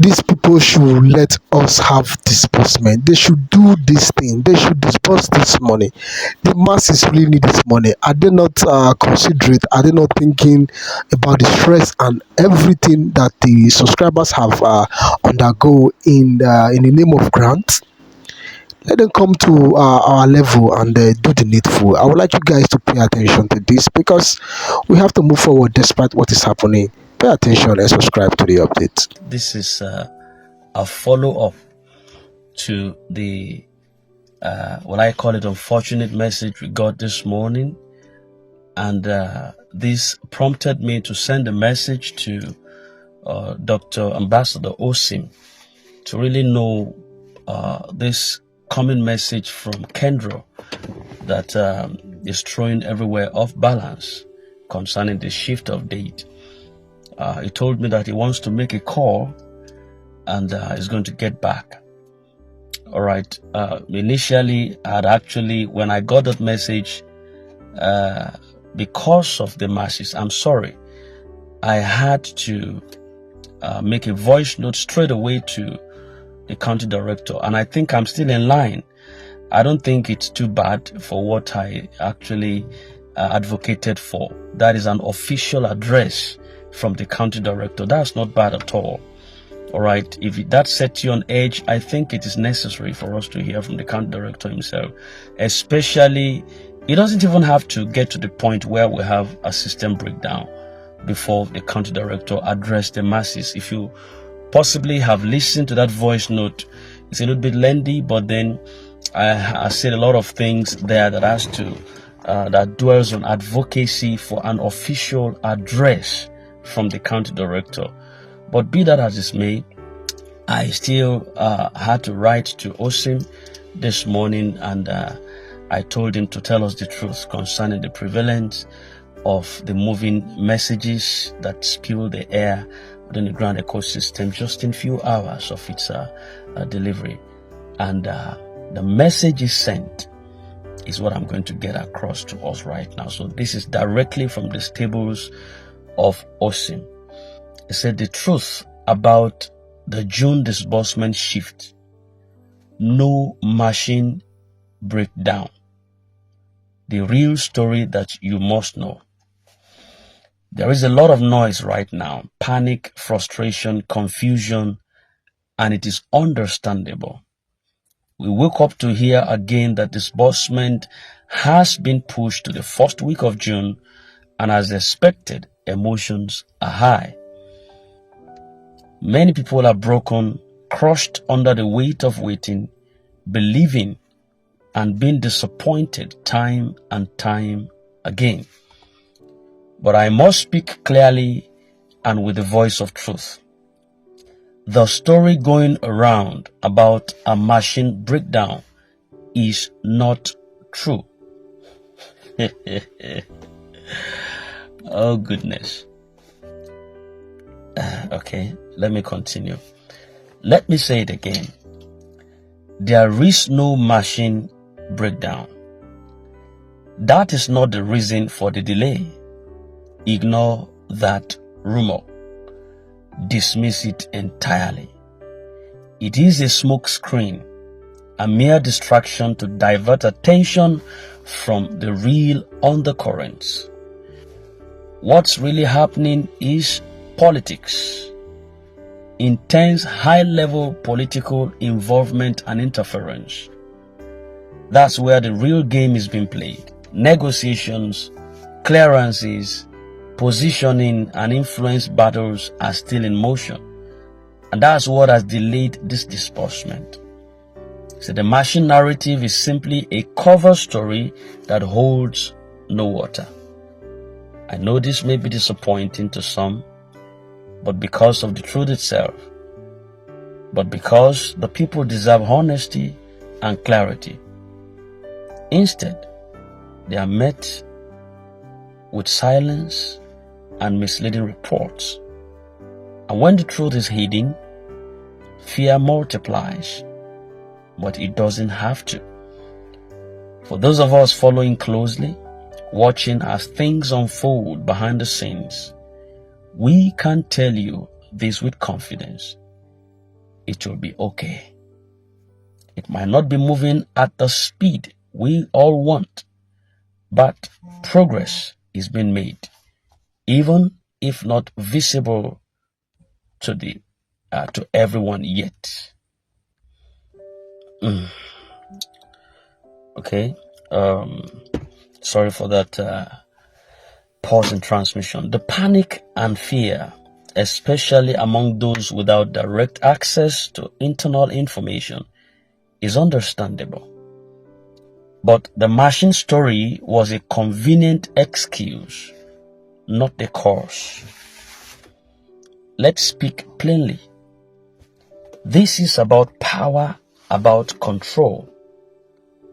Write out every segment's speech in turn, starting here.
these people should let us have disbursement. They should do this thing. They should disburse this money. The masses really need this money. Are they not considerate? Are they not thinking about the stress and everything that the subscribers have undergo in the name of grants? Let them come to our level and do the needful. I would like you guys to pay attention to this because we have to move forward despite what is happening. Pay attention and subscribe to the update. This is a follow-up to the what I call it unfortunate message we got this morning, and this prompted me to send a message to Dr. Ambassador Osim to really know this common message from Kendra that is throwing everywhere off balance concerning the shift of date. He told me that he wants to make a call and is going to get back. All right. Initially, when I got that message, because of the masses, I'm sorry, I had to make a voice note straight away to the county director, and I think I'm still in line. I don't think it's too bad for what I actually advocated for. That is an official address from the county director. That's not bad at all. All right. If that sets you on edge, I think it is necessary for us to hear from the county director himself. Especially, it doesn't even have to get to the point where we have a system breakdown before the county director address the masses. If you possibly have listened to that voice note, it's a little bit lengthy, but then I said a lot of things there that has to that dwells on advocacy for an official address from the county director. But be that as it may, I still had to write to Osim this morning, and I told him to tell us the truth concerning the prevalence of the moving messages that spew the air within the ground ecosystem just in few hours of its delivery. And the message is sent is what I'm going to get across to us right now. So this is directly from the stables of Osim. It said the truth about the June disbursement shift. No machine breakdown. The real story that you must know. There is a lot of noise right now, panic, frustration, confusion, and it is understandable. We woke up to hear again that disbursement has been pushed to the first week of June, and as expected, emotions are high. Many people are broken, crushed under the weight of waiting, believing and being disappointed time and time again. But I must speak clearly and with the voice of truth. The story going around about a machine breakdown is not true. Oh goodness. Okay, let me continue. Let me say it again. There is no machine breakdown. That is not the reason for the delay. Ignore that rumor. Dismiss it entirely. It is a smoke screen, a mere distraction to divert attention from the real undercurrents. What's really happening is politics. Intense high-level political involvement and interference. That's where the real game is being played. Negotiations, clearances, positioning and influence battles are still in motion. And that's what has delayed this disbursement. So the machine narrative is simply a cover story that holds no water. I know this may be disappointing to some, but because of the truth itself, but because the people deserve honesty and clarity. Instead, they are met with silence and misleading reports. And when the truth is hidden, fear multiplies, but it doesn't have to. For those of us following closely, watching as things unfold behind the scenes, we can tell you this with confidence. it will be okay. It might not be moving at the speed we all want, but progress is being made, even if not visible to everyone yet. Okay. Sorry for that pause in transmission. The panic and fear, especially among those without direct access to internal information, is understandable. But the machine story was a convenient excuse, not the cause. Let's speak plainly. This is about power, about control,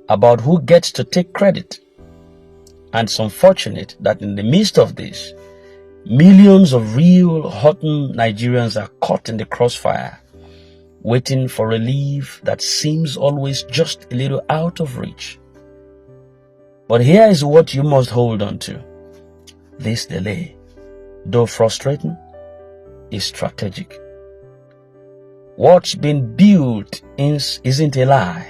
about who gets to take credit. And it's unfortunate that in the midst of this, millions of real hardened Nigerians are caught in the crossfire, waiting for relief that seems always just a little out of reach. But here is what you must hold on to. This delay, though frustrating, is strategic. What's been built isn't a lie.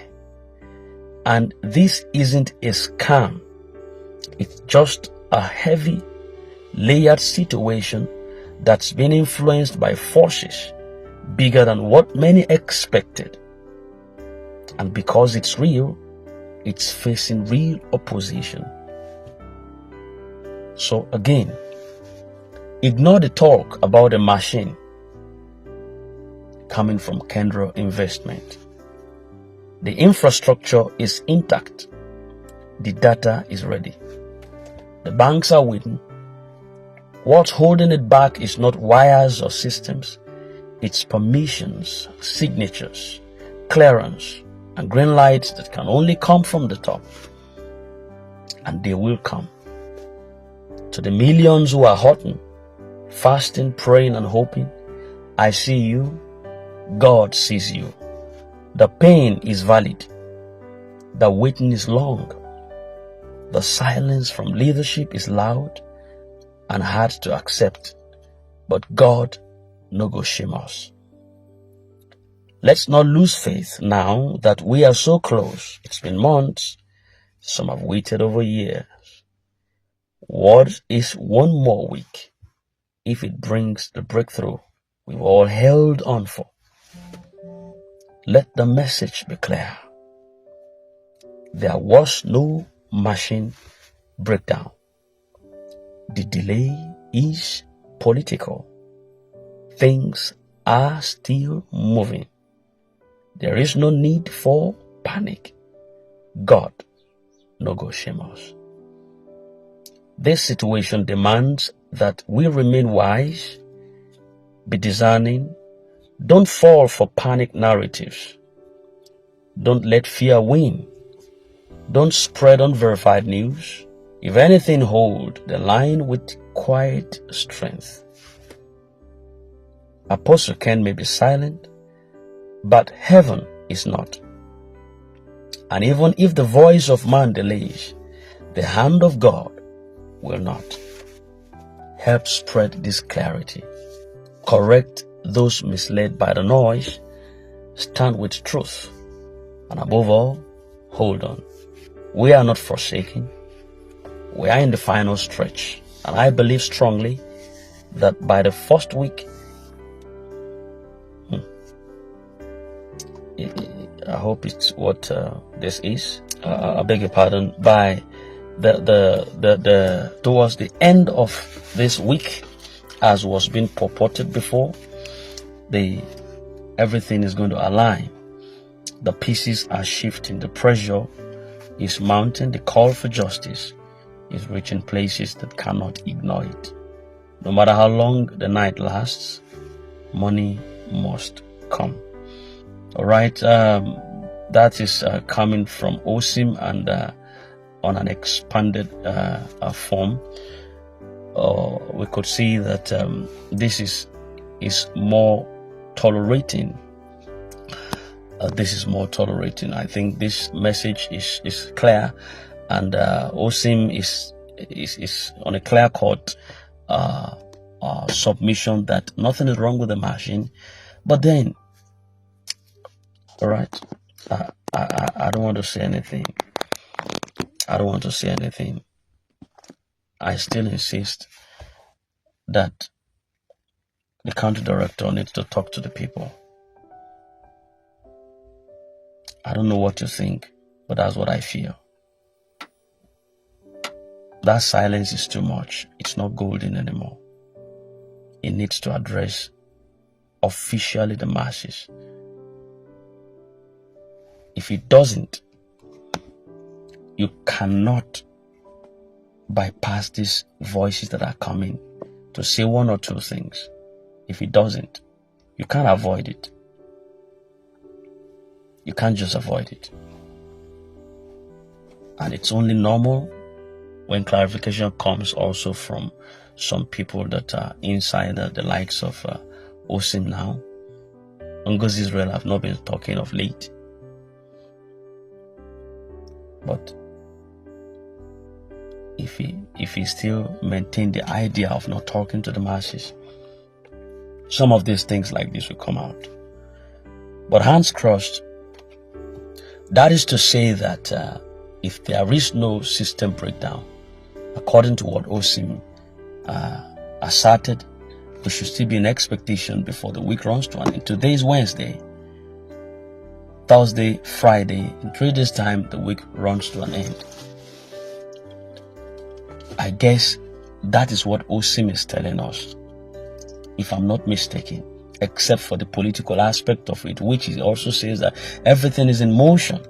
And this isn't a scam. It's just a heavy, layered situation that's been influenced by forces bigger than what many expected. And because it's real, it's facing real opposition. So again, ignore the talk about a machine coming from Kendra Investment. The infrastructure is intact. The data is ready. The banks are waiting. What's holding it back is not wires or systems. It's permissions, signatures, clearance, and green lights that can only come from the top. And they will come. To the millions who are hurting, fasting, praying, and hoping, I see you. God sees you. The pain is valid. The waiting is long. The silence from leadership is loud and hard to accept. But God no go shame us. Let's not lose faith now that we are so close. It's been months. Some have waited over years. What is one more week if it brings the breakthrough we've all held on for? Let the message be clear. There was no machine breakdown. The delay is political. Things are still moving. There is no need for panic. God no go shame us. This situation demands that we remain wise, be discerning, don't fall for panic narratives. Don't let fear win. Don't spread unverified news. If anything, hold the line with quiet strength. Apostle Ken may be silent, but heaven is not. And even if the voice of man delays, the hand of God will not. Help spread this clarity. Correct those misled by the noise. Stand with truth. And above all, hold on. We are not forsaken. We are in the final stretch. And I believe strongly that by the first week, I hope it's what this is. I beg your pardon. By the towards the end of this week, as was being purported before, everything is going to align. The pieces are shifting. The pressure is mounting. The call for justice is reaching places that cannot ignore it. No matter how long the night lasts, money must come. All right, that is coming from Osim and on an expanded form. We could see that this is more tolerating. This is more tolerating. I think this message is clear, and Osim is on a clear cut submission that nothing is wrong with the machine, but then All right. I don't want to say anything. I don't want to say anything. I still insist that the county director needs to talk to the people. I don't know what you think, but that's what I feel. That silence is too much. It's not golden anymore. It needs to address officially the masses. If it doesn't, you cannot bypass these voices that are coming to say one or two things. If it doesn't, you can't avoid it. You can't just avoid it. And it's only normal when clarification comes also from some people that are inside the likes of Osim now. Ngozi Israel have not been talking of late. But if he still maintain the idea of not talking to the masses, some of these things like this will come out. But hands crossed, that is to say that if there is no system breakdown, according to what Osim asserted, we should still be in expectation before the week runs to an end. Today is Wednesday, Thursday, Friday. In 3 days' time, the week runs to an end. I guess that is what Osim is telling us, if I'm not mistaken, except for the political aspect of it, which he also says that everything is in motion.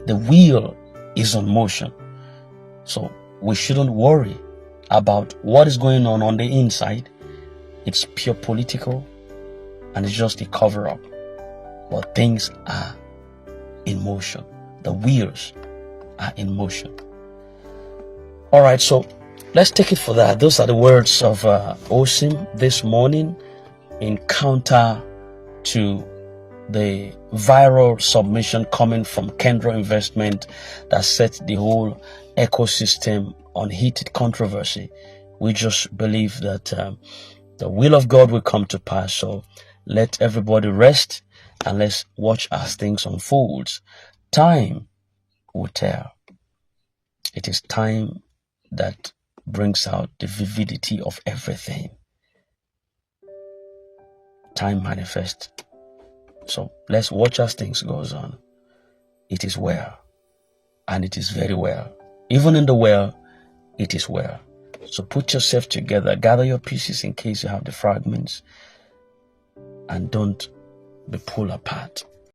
The wheel is on motion. So we shouldn't worry about what is going on the inside. It's pure political and it's just a cover-up. But things are in motion. The wheels are in motion. All right, so let's take it for that. Those are the words of Osim this morning in counter to the viral submission coming from Kendra Investment that set the whole ecosystem on heated controversy. We just believe that the will of God will come to pass. So let everybody rest and let's watch as things unfold. Time will tell. It is time that brings out the vividity of everything. Time manifests. So let's watch as things goes on. It is well, and it is very well. Even in the well, it is well. So put yourself together, gather your pieces in case you have the fragments, and don't be pulled apart.